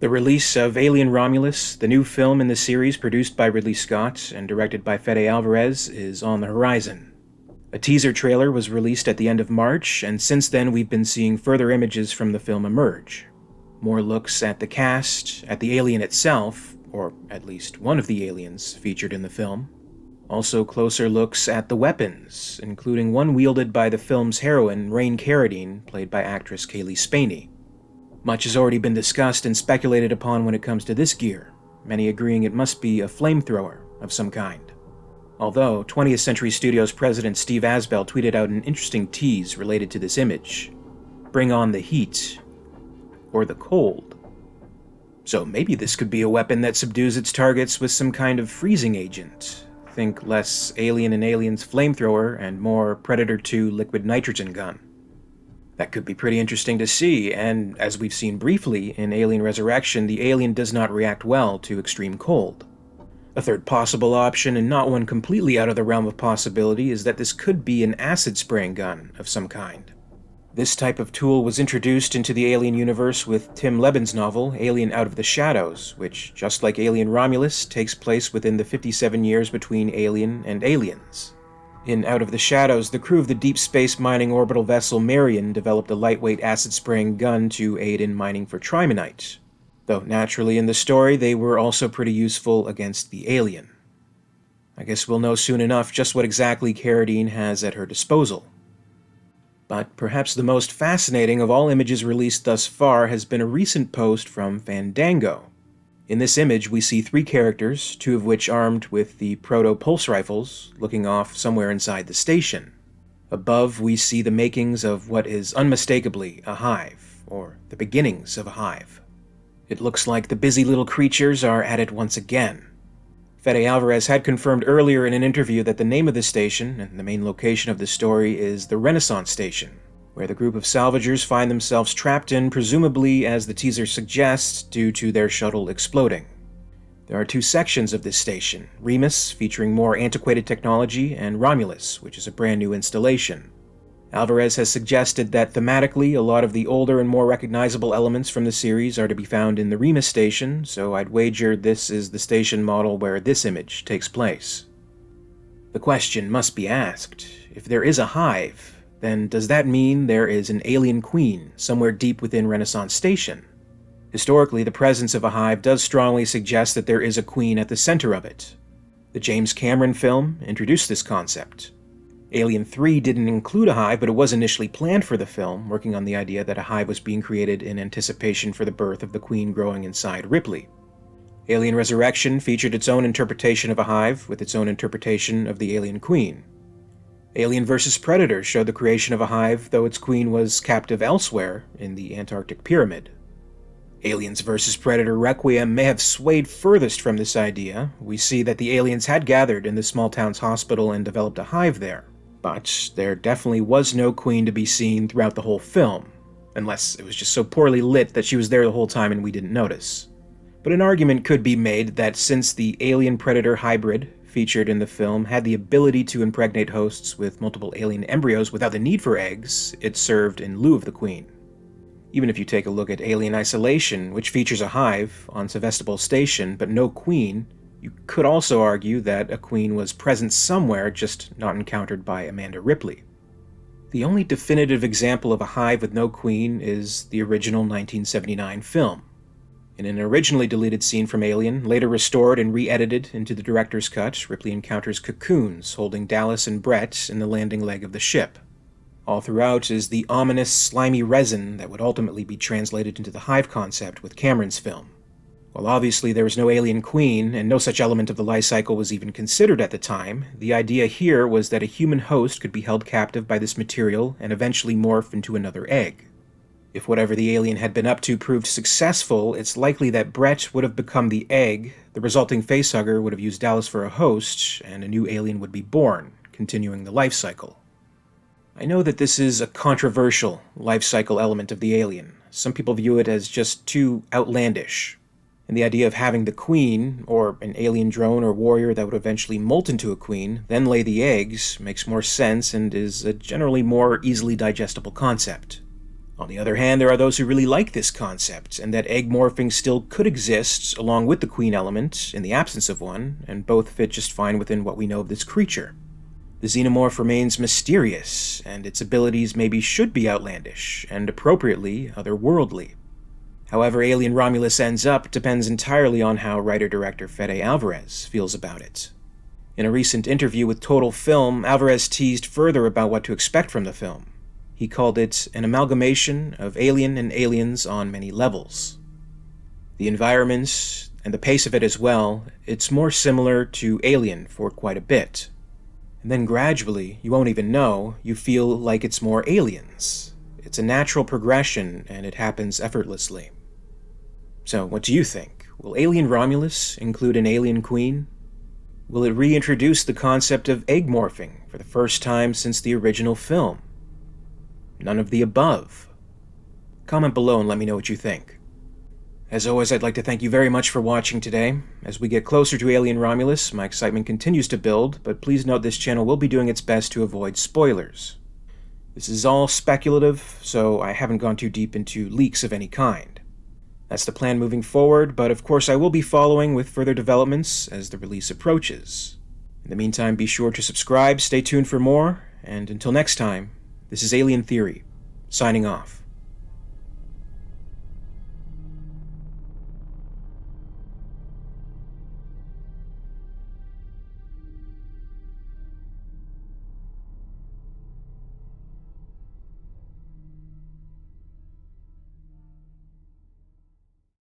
The release of Alien Romulus, the new film in the series produced by Ridley Scott and directed by Fede Alvarez, is on the horizon. A teaser trailer was released at the end of March, and since then we've been seeing further images from the film emerge. More looks at the cast, at the alien itself, or at least one of the aliens featured in the film. Also closer looks at the weapons, including one wielded by the film's heroine, Rain Carradine, played by actress Kaylee Spaney. Much has already been discussed and speculated upon when it comes to this gear, many agreeing it must be a flamethrower of some kind. Although, 20th Century Studios president Steve Asbell tweeted out an interesting tease related to this image. Bring on the heat. Or the cold. So maybe this could be a weapon that subdues its targets with some kind of freezing agent. Think less Alien and Aliens flamethrower and more Predator 2 liquid nitrogen gun. That could be pretty interesting to see, and as we've seen briefly in Alien Resurrection, the alien does not react well to extreme cold. A third possible option, and not one completely out of the realm of possibility, is that this could be an acid-spraying gun of some kind. This type of tool was introduced into the Alien universe with Tim Lebbon's novel, Alien Out of the Shadows, which, just like Alien Romulus, takes place within the 57 years between Alien and Aliens. In Out of the Shadows, the crew of the deep space mining orbital vessel Marion developed a lightweight acid-spraying gun to aid in mining for trimonite. Though naturally in the story, they were also pretty useful against the alien. I guess we'll know soon enough just what exactly Carradine has at her disposal. But perhaps the most fascinating of all images released thus far has been a recent post from Fandango. In this image, we see three characters, two of which armed with the proto-pulse rifles, looking off somewhere inside the station. Above, we see the makings of what is unmistakably a hive, or the beginnings of a hive. It looks like the busy little creatures are at it once again. Fede Alvarez had confirmed earlier in an interview that the name of the station, and the main location of the story, is the Renaissance Station, where the group of salvagers find themselves trapped in, presumably, as the teaser suggests, due to their shuttle exploding. There are two sections of this station, Remus, featuring more antiquated technology, and Romulus, which is a brand new installation. Alvarez has suggested that thematically, a lot of the older and more recognizable elements from the series are to be found in the Remus station, so I'd wager this is the station model where this image takes place. The question must be asked, if there is a hive, then does that mean there is an alien queen somewhere deep within Renaissance Station? Historically, the presence of a hive does strongly suggest that there is a queen at the center of it. The James Cameron film introduced this concept. Alien 3 didn't include a hive, but it was initially planned for the film, working on the idea that a hive was being created in anticipation for the birth of the queen growing inside Ripley. Alien Resurrection featured its own interpretation of a hive, with its own interpretation of the alien queen. Alien vs. Predator showed the creation of a hive, though its queen was captive elsewhere in the Antarctic Pyramid. Aliens vs. Predator Requiem may have swayed furthest from this idea. We see that the aliens had gathered in the small town's hospital and developed a hive there. But there definitely was no queen to be seen throughout the whole film, unless it was just so poorly lit that she was there the whole time and we didn't notice. But an argument could be made that since the alien-predator hybrid featured in the film had the ability to impregnate hosts with multiple alien embryos without the need for eggs, it served in lieu of the queen. Even if you take a look at Alien Isolation, which features a hive on Sevastopol Station but no queen, you could also argue that a queen was present somewhere, just not encountered by Amanda Ripley. The only definitive example of a hive with no queen is the original 1979 film. In an originally deleted scene from Alien, later restored and re-edited into the director's cut, Ripley encounters cocoons holding Dallas and Brett in the landing leg of the ship. All throughout is the ominous, slimy resin that would ultimately be translated into the hive concept with Cameron's film. While obviously there was no alien queen, and no such element of the life cycle was even considered at the time, the idea here was that a human host could be held captive by this material and eventually morph into another egg. If whatever the alien had been up to proved successful, it's likely that Brett would have become the egg, the resulting facehugger would have used Dallas for a host, and a new alien would be born, continuing the life cycle. I know that this is a controversial life cycle element of the alien. Some people view it as just too outlandish. And the idea of having the queen, or an alien drone or warrior that would eventually molt into a queen, then lay the eggs, makes more sense and is a generally more easily digestible concept. On the other hand, there are those who really like this concept, and that egg morphing still could exist along with the queen element, in the absence of one, and both fit just fine within what we know of this creature. The xenomorph remains mysterious, and its abilities maybe should be outlandish, and appropriately otherworldly. However Alien Romulus ends up depends entirely on how writer-director Fede Alvarez feels about it. In a recent interview with Total Film, Alvarez teased further about what to expect from the film. He called it an amalgamation of Alien and aliens on many levels. The environment, and the pace of it as well, it's more similar to Alien for quite a bit. And then gradually, you won't even know, you feel like it's more Aliens. It's a natural progression, and it happens effortlessly. So, what do you think? Will Alien Romulus include an alien queen? Will it reintroduce the concept of egg morphing for the first time since the original film? None of the above? Comment below and let me know what you think. As always, I'd like to thank you very much for watching today. As we get closer to Alien Romulus, my excitement continues to build, but please note this channel will be doing its best to avoid spoilers. This is all speculative, so I haven't gone too deep into leaks of any kind. That's the plan moving forward, but of course I will be following with further developments as the release approaches. In the meantime, be sure to subscribe, stay tuned for more, and until next time, this is Alien Theory, signing off.